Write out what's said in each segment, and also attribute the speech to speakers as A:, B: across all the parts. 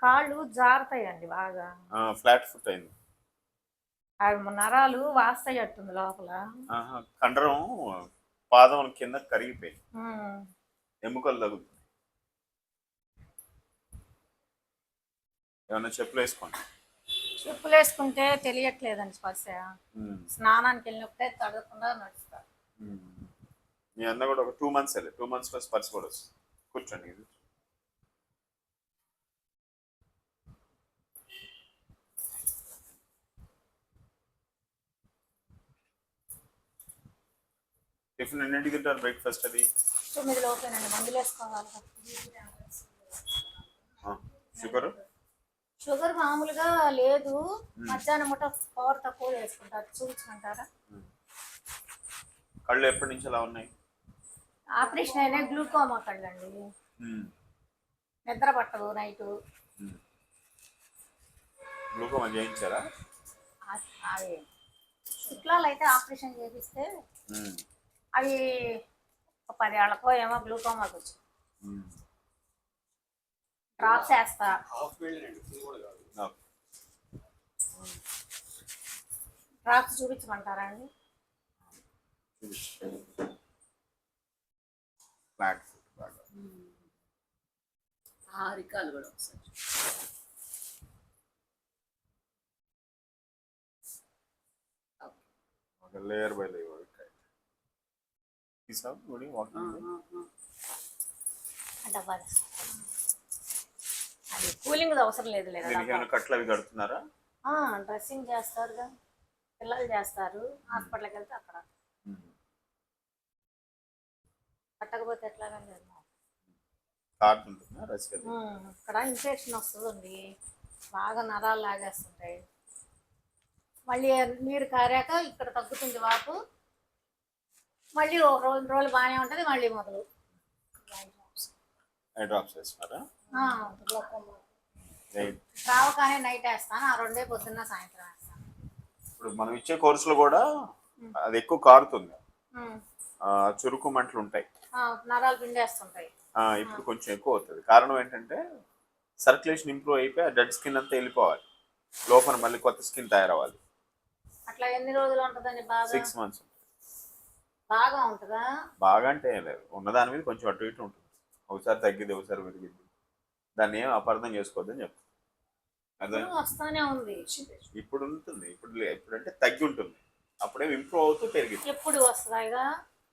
A: కాళ్ళు జారుతాయండి బాగా.
B: Flat foot అయింది.
A: అవి నరాలు వాస్తాయట్టుంది లోపల.
B: కండరం పాదం కింద కరిగిపోయింది.
A: ఉమ్.
B: ఎముకలు తగులుతుంది. ఏమన్నా చెప్పులు వేసుకోండి.
A: చెప్పులు వేసుకుంటే తెలియట్లేదండి స్పర్శ. స్నానానికి వెళ్ళినప్పుడే తడవకుండా నడుస్తా.
B: మీ అన్న కూడా ఒక 2 months వెళ్ళి 2 months స్పర్శ కూడా వస్తుంది. కూర్చోండి. టిఫిన్ ఎన్నింటికి తింటారు? బ్రేక్ఫాస్ట్ అది
A: 9 లోపేనండి. మందులు వేసుకోవాలి. షుగర్ మామూలుగా లేదు. మధ్యాహ్నం ముట్ట పవర్ తక్కువ వేసుకుంటారు. చూపించుకుంటారా?
B: కళ్ళు ఎప్పటి నుంచి అలా ఉన్నాయి?
A: ఆపరేషన్ అయినా గ్లూకోమా కళ్ళు అండి. నిద్ర పట్టదు నైటు.
B: గ్లూకోమా చేయించారా?
A: అవి శుక్లాలు అయితే ఆపరేషన్ చేపిస్తే అవి 10 ఏళ్ళకో ఏమో గ్లూకోమాకి వచ్చి డ్రాప్స్ వేస్తా. డ్రాప్స్ చూపించమంటారా అండి?
C: రికాలు కూడా ఒకసారి
B: లేయర్ బై లేయర్
A: అది కూలింగ్ అవసరం లేదు.
B: కట్లు అవి కడుతున్నారా?
A: డ్రెస్సింగ్ చేస్తారుగా, పిల్లలు చేస్తారు. హాస్పిటల్కి వెళ్తే అక్కడ కట్టకపోతే ఎట్లాగండి? అక్కడ ఇన్ఫెక్షన్ వస్తుందండి. బాగా నరాలు లాగేస్తుంటాయి. మళ్ళీ నీరు కారాక ఇక్కడ తగ్గుతుంది వాపు. మళ్ళీ ఒక 2 రోజులు బాగానే ఉంటుంది. మళ్ళీ మొదలు రావకానే నైట్ వేస్తాను. ఆ 2 పొద్దున్న సాయంత్రం వేస్తాను.
B: ఇప్పుడు మనం ఇచ్చే కోర్సులో కూడా అది ఎక్కువ కారుతుంది. చురుకు మంటలు ఉంటాయి.
A: నరాలు పిండేస్తుంటాయి.
B: ఇప్పుడు కొంచెం ఎక్కువ అవుతుంది. కారణం ఏంటంటే సర్క్యులేషన్ ఇంప్రూవ్ అయిపోయి ఆ డెడ్ స్కిన్ అంతా వెళ్ళిపోవాలి. లోపల మళ్ళీ కొత్త స్కిన్ తయారవ్వాలి.
A: అట్లా ఎన్ని రోజులు ఉంటుందండి? బాగా
B: 6 months.
A: బాగా ఉంటుందా?
B: బాగా అంటే ఏం లేదు. ఉన్నదాని మీద కొంచెం అటు ఇటు ఉంటుంది. ఒకసారి తగ్గిద్ది, ఒకసారి పెరిగిద్ది. దాన్ని ఏం అపార్థం చేసుకోవద్దని చెప్తాను.
A: వస్తానే ఉంది.
B: ఇప్పుడు ఉంటుంది. ఇప్పుడంటే తగ్గి ఉంటుంది. అప్పుడే ఇంప్రూవ్ అవుతూ పెరిగింది.
A: ఎప్పుడు వస్తుందా?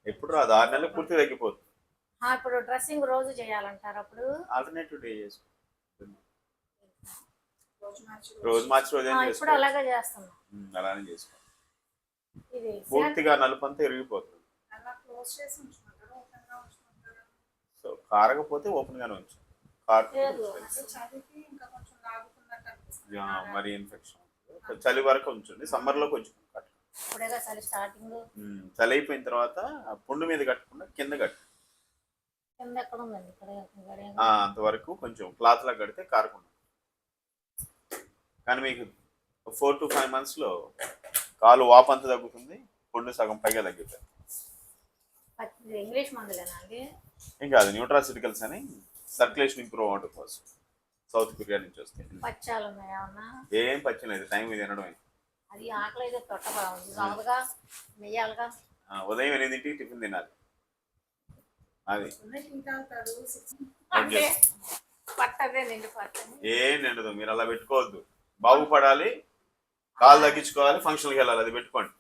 B: ఎప్పుడు రాదు. 6 నెలలు పూర్తి తగ్గిపోతుంది.
A: ఇప్పుడు డ్రెస్సింగ్ రోజు చేయాలంటారు. అప్పుడు
B: ఆల్టర్నేటివ్ డే చేసుకోండి. రోజు మార్చి రోజు
A: ఇప్పుడు అలాగే చేస్తున్నాం.
B: అలానే చేసుకోండి. పూర్తిగా నలుపంతా ఇరిగిపోతుంది. సో కారకపోతే ఓపెన్ గానే ఉంచు. మరి ఇన్ఫెక్షన్ చలి వరకు ఉంచండి. సమ్మర్ లో కొంచెం చలి అయిపోయిన తర్వాత పుండు మీద కట్టకుండా కింద కట్టు. అంతవరకు కొంచెం క్లాత్ లా కడితే కారకుండా. కానీ మీకు 4 to 5 months లో కాలు వాపంత తగ్గుతుంది. పుండు సగం పైగా తగ్గుతుంది.
A: ఇంగ్లీష్ మందులేనండి?
B: ఏం కాదు. న్యూట్రాసిటికల్స్ అని సర్క్యులేషన్ ఇంప్రూవ్ అవడం కోసం సౌత్ కొరియా నుంచి వస్తాయి. ఏం పచ్చి లేదు. టైం ఇది తినడమే.
A: అది ఆకలి అయితే తొట్ట బాగుంది.
B: ఉదయం 8ంటికి టిఫిన్ తినాలి. అది ఏం నిండదు. మీరు అలా పెట్టుకోవద్దు. బాగుపడాలి, కాలు తగ్గించుకోవాలి, ఫంక్షన్కి వెళ్ళాలి. అది పెట్టుకోండి.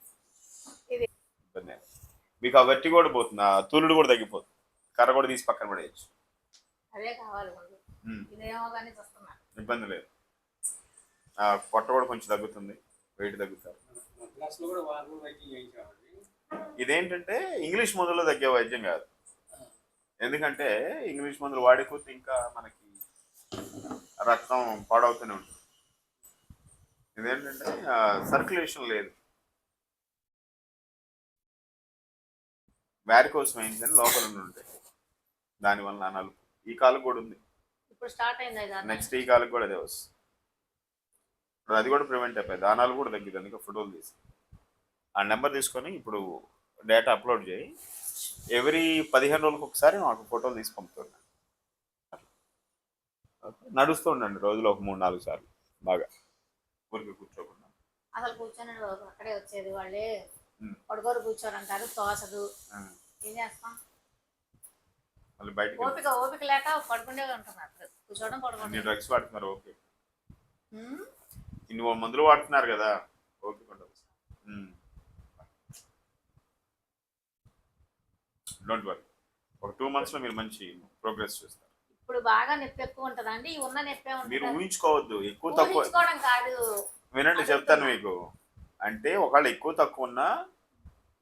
B: మీకు ఆ వెట్టి కూడా పోతుంది. ఆ తూలుడు కూడా తగ్గిపోతుంది. కర్ర కూడా తీసి పక్కన పడేయచ్చు. ఇబ్బంది లేదు. పొట్ట కూడా కొంచెం తగ్గుతుంది. వెయిట్ తగ్గుతారు. ఇదేంటంటే ఇంగ్లీష్ మందులో తగ్గే వైద్యం కాదు. ఎందుకంటే ఇంగ్లీష్ మందులు వాడిపోతే ఇంకా మనకి రక్తం పాడవుతూనే ఉంటుంది. ఇదేంటంటే సర్క్యులేషన్ లేదు. వ్యారికోస్ వెయిన్స్ అని లోపల ఉంటాయి. దానివల్ల నలుపు. ఈ కాలుకు కూడా ఉంది. నెక్స్ట్ ఈ కాలుకు కూడా అదే వస్తుంది. అది కూడా ప్రివెంట్ అయిపోయింది. దానాలు కూడా తగ్గింది. అందుకే ఫోటోలు తీసి ఆ నెంబర్ తీసుకొని ఇప్పుడు డేటా అప్లోడ్ చేయి. ఎవ్రీ 15 రోజులకు ఒకసారి మాకు ఫోటోలు తీసి పంపుతున్నాను. నడుస్తూ ఉండండి రోజులో ఒక 3-4 సార్లు బాగా, ఊరికి కూర్చోకుండా.
A: అసలు కూర్చొని అక్కడే వచ్చేది వాళ్ళే
B: ఉమ్.
A: పడుకోరు కూర్చోరంటారు, తోసదు.
B: ఆ.
A: ఏం చేస్తాం,
B: మళ్ళీ బయటకి
A: ఓపిక లేక పడుకుండే ఉంటున్నారు, కూర్చోవడం
B: అన్ని
A: పడుకుంటే.
B: డ్రగ్స్ వాడుతున్నారు, ఓకే. ఇన్ని మందులు వాడుతున్నారు కదా, ఓకే ఉండదు. డోంట్ వరీ, ఒక 2 months లో మీరు మంచి ప్రోగ్రెస్ చూస్తారు.
A: ఇప్పుడు బాగా నొప్పి ఎక్కువ ఉంటుందా అండి? ఈ ఉన్న నొప్పి
B: మీరు
A: ఉంటుంది,
B: ఊహించుకోవద్దు ఎక్కువ తక్కువ.
A: ఊహించుకోవడం కాదు.
B: వినండి చెప్తాను మీకు, అంటే ఒకవేళ ఎక్కువ తక్కువ ఉన్నా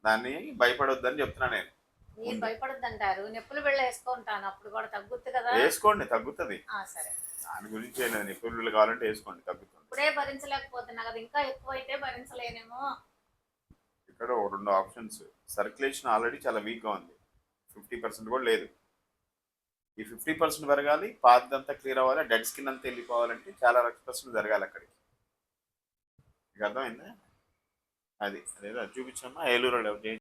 B: దాన్ని భయపడొద్దని చెప్తున్నా నేను.
A: మీరు భయపడద్దు అంటారు, నొప్పులు బిళ్ళ వేసుకుంటాను, అప్పుడు కూడా తగ్గుద్ది కదా.
B: వేసుకోండి, తగ్గుతుంది.
A: సరే,
B: దాని గురించి ఏం లేదు, నొప్పులు కావాలంటే వేసుకోండి, తగ్గుతుంది.
A: ఇప్పుడే భరించలేకపోతున్నా కదా, ఇంకా ఎక్కువ అయితే భరించలేనేమో.
B: ఇక్కడ ఒక 2 ఆప్షన్స్. సర్క్యులేషన్ ఆల్రెడీ చాలా వీక్గా ఉంది, 50% కూడా లేదు. ఈ 50% పెరగాలి, పాతదంతా క్లియర్ అవ్వాలి, డెడ్ స్కిన్ అంతా వెళ్ళిపోవాలంటే చాలా రక్తస్రావం జరగాలి అక్కడికి. మీకు అర్థమైందా? అది అదేదో చూపించమ్మా, ఏలూరు